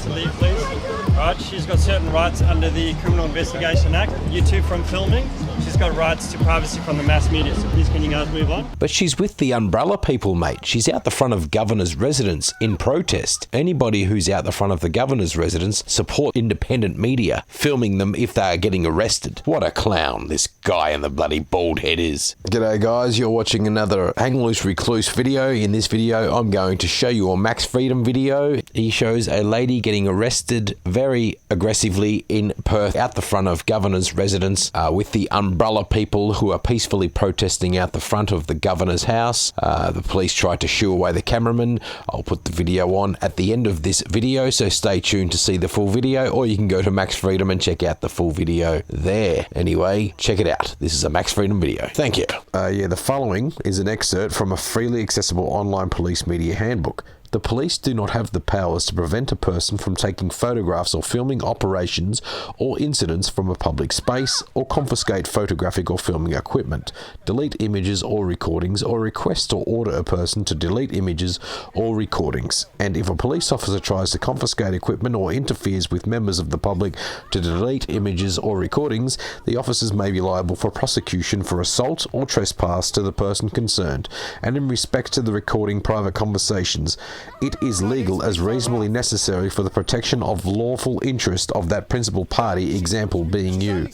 to leave, please. Right, she's got certain rights under the Criminal Investigation Act. You two from filming. She's got rights to privacy from the mass media, so please can you guys move on? But she's with the umbrella people, mate. She's out the front of governor's residence in protest. Anybody who's out the front of the governor's residence support independent media, filming them if they are getting arrested. What a clown this guy in the bloody bald head is. G'day guys, you're watching another Hang Loose Recluse video. In this video, I'm going to show you a Max Freedom video. He shows a lady getting arrested very aggressively in Perth out the front of governor's residence with the umbrella people who are peacefully protesting out the front of the governor's house. The police tried to shoo away the cameraman. I'll put the video on at the end of this video, so stay tuned to see the full video, or you can go to Max Freedom and check out the full video there. Anyway, check it out. This is a Max Freedom video. Thank you. The following is an excerpt from a freely accessible online police media handbook. The police do not have the powers to prevent a person from taking photographs or filming operations or incidents from a public space, or confiscate photographic or filming equipment, delete images or recordings, or request or order a person to delete images or recordings. And if a police officer tries to confiscate equipment or interferes with members of the public to delete images or recordings, the officers may be liable for prosecution for assault or trespass to the person concerned. And in respect to the recording private conversations, it is legal as reasonably necessary for the protection of lawful interest of that principal party, example being you.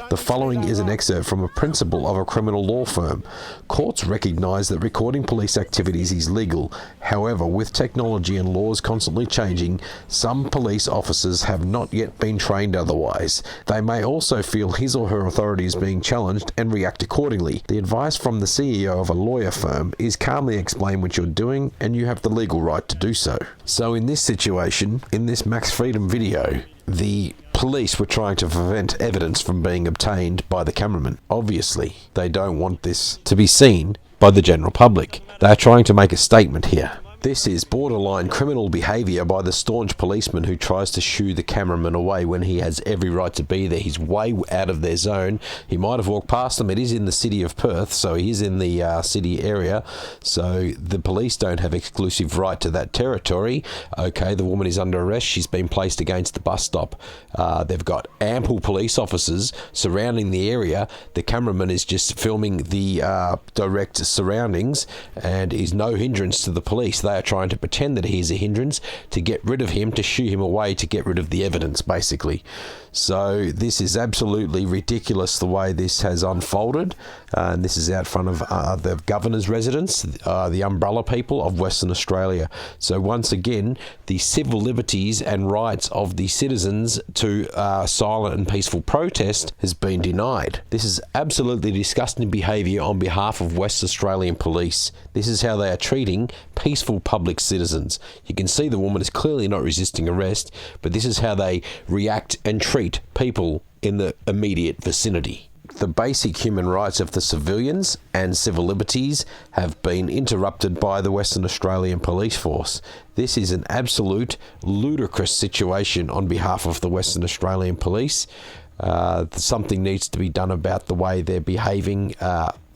The following is an excerpt from a principal of a criminal law firm. Courts recognise that recording police activities is legal. However, with technology and laws constantly changing, some police officers have not yet been trained otherwise. They may also feel his or her authority is being challenged and react accordingly. The advice from the CEO of a lawyer firm is calmly explain what you're doing, and you have the legal right to do so. So in this situation, in this Max Freedom video, the police were trying to prevent evidence from being obtained by the cameraman. Obviously, they don't want this to be seen by the general public. They're trying to make a statement here. This is borderline criminal behaviour by the staunch policeman who tries to shoo the cameraman away when he has every right to be there. He's way out of their zone. He might have walked past them. It is in the city of Perth, so he is in the city area. So the police don't have exclusive right to that territory. Okay, the woman is under arrest. She's been placed against the bus stop. They've got ample police officers surrounding the area. The cameraman is just filming the direct surroundings and is no hindrance to the police. They are trying to pretend that he's a hindrance to get rid of him, to shoo him away, to get rid of the evidence, basically. So this is absolutely ridiculous the way this has unfolded. And this is out front of the governor's residence, the umbrella people of Western Australia. So once again, the civil liberties and rights of the citizens to silent and peaceful protest has been denied. This is absolutely disgusting behaviour on behalf of West Australian police. This is how they are treating peaceful public citizens. You can see the woman is clearly not resisting arrest, but this is how they react and treat people in the immediate vicinity. The basic human rights of the civilians and civil liberties have been interrupted by the Western Australian Police Force. This is an absolute ludicrous situation on behalf of the Western Australian Police. Something needs to be done about the way they're behaving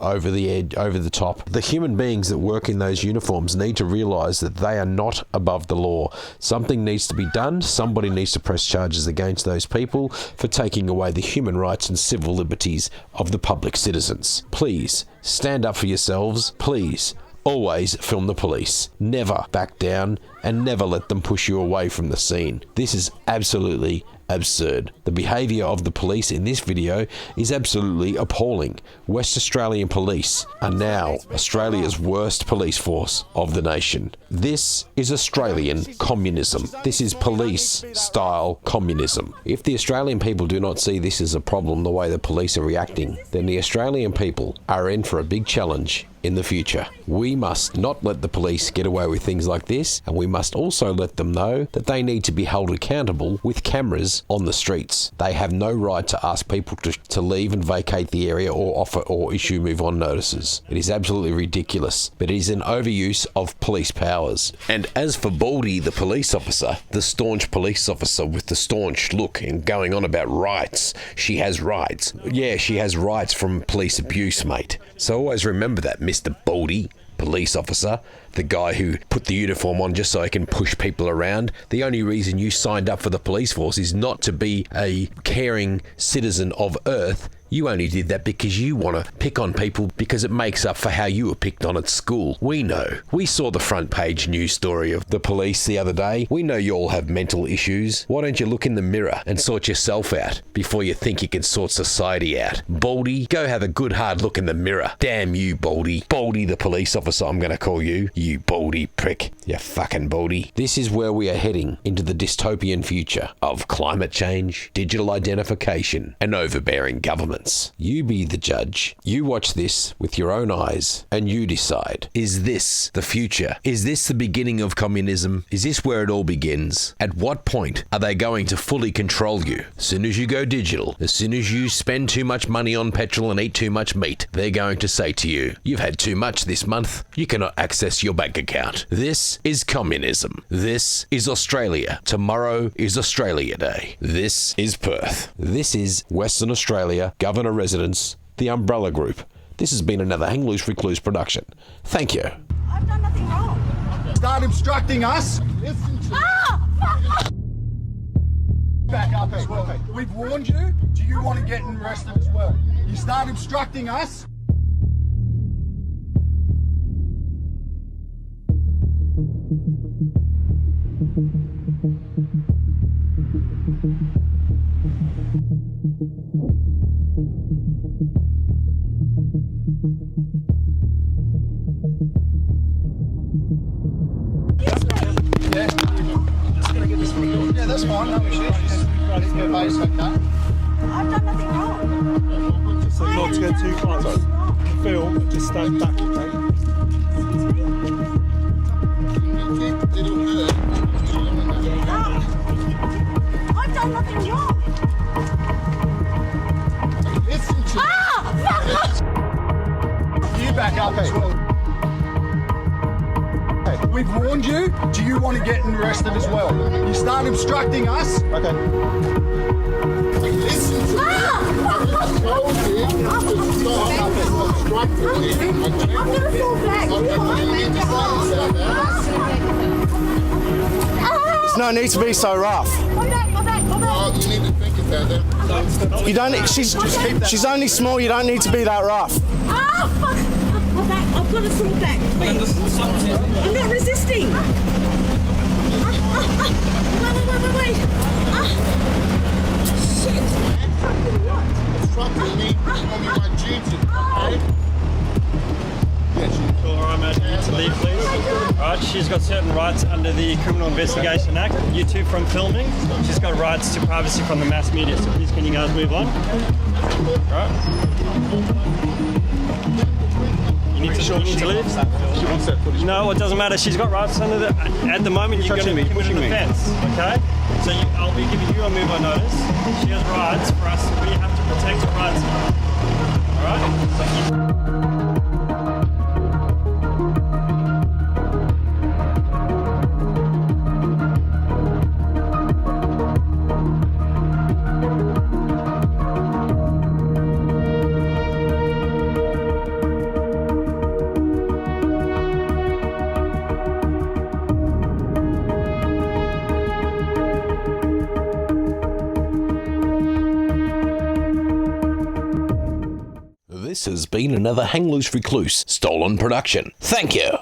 over the edge, over the top. The human beings that work in those uniforms need to realise that they are not above the law. Something needs to be done. Somebody needs to press charges against those people for taking away the human rights and civil liberties of the public citizens. Please, stand up for yourselves. Please, always film the police. Never back down, and never let them push you away from the scene. This is absolutely absurd. The behaviour of the police in this video is absolutely appalling. West Australian Police are now Australia's worst police force of the nation. This is Australian communism. This is police-style communism. If the Australian people do not see this as a problem, the way the police are reacting, then the Australian people are in for a big challenge in the future. We must not let the police get away with things like this, and we must also let them know that they need to be held accountable with cameras on the streets. They have no right to ask people to leave and vacate the area or offer or issue move-on notices. It is absolutely ridiculous, but it is an overuse of police powers. And as for Baldy, the police officer, the staunch police officer with the staunch look and going on about rights, she has rights. Yeah, she has rights from police abuse, mate. So always remember that, Mr. Baldy. police officer, the guy who put the uniform on just so he can push people around. The only reason you signed up for the police force is not to be a caring citizen of Earth. You only did that because you want to pick on people because it makes up for how you were picked on at school. We know. We saw the front page news story of the police the other day. We know you all have mental issues. Why don't you look in the mirror and sort yourself out before you think you can sort society out? Baldy, go have a good hard look in the mirror. Damn you, Baldy. Baldy the police officer, I'm going to call you. You Baldy prick. You fucking Baldy. This is where we are heading into the dystopian future of climate change, digital identification, and overbearing governments. You be the judge. You watch this with your own eyes and you decide. Is this the future? Is this the beginning of communism? Is this where it all begins? At what point are they going to fully control you? As soon as you go digital, as soon as you spend too much money on petrol and eat too much meat, they're going to say to you, you've had too much this month. You cannot access your bank account. This is communism. This is Australia. Tomorrow is Australia Day. This is Perth. This is Western Australia, Governor Residence, the Umbrella Group. This has been another Hang Loose Recluse production. Thank you. I've done nothing wrong. Start obstructing us. Back up as well. We've warned you. Do you want to get arrested as well? You start obstructing us. Yeah, that's fine. No issue. Just your base, okay? I've done nothing wrong. So not to go too close. Film, just stand back, okay? I've done nothing wrong. Listen to you. Back up as well. We've warned you. Do you want to get arrested as well? You start obstructing us. Okay. Listen to me. I told you to stop obstructing. I'm gonna fall back. There's no need to be so rough. My back. Oh, you need to think about that. You don't. She's only small. You don't need to be that rough. Ah, fuck. My back. I've got to fall back. I'm not resisting. Wait. Shit. Obstructing me on my duty. Cool, alright mate, you need to leave please. Alright, she's got certain rights under the Criminal Investigation Act. You two from filming, she's got rights to privacy from the mass media, so please can you guys move on? Alright. You need to leave? She wants that footage. No, it doesn't matter, she's got rights under the... At the moment you're going to be committing an offence, okay? So I'll be giving you a move on notice. She has rights for us, we have to protect her rights. Alright? This has been another Hang Loose Recluse stolen production. Thank you.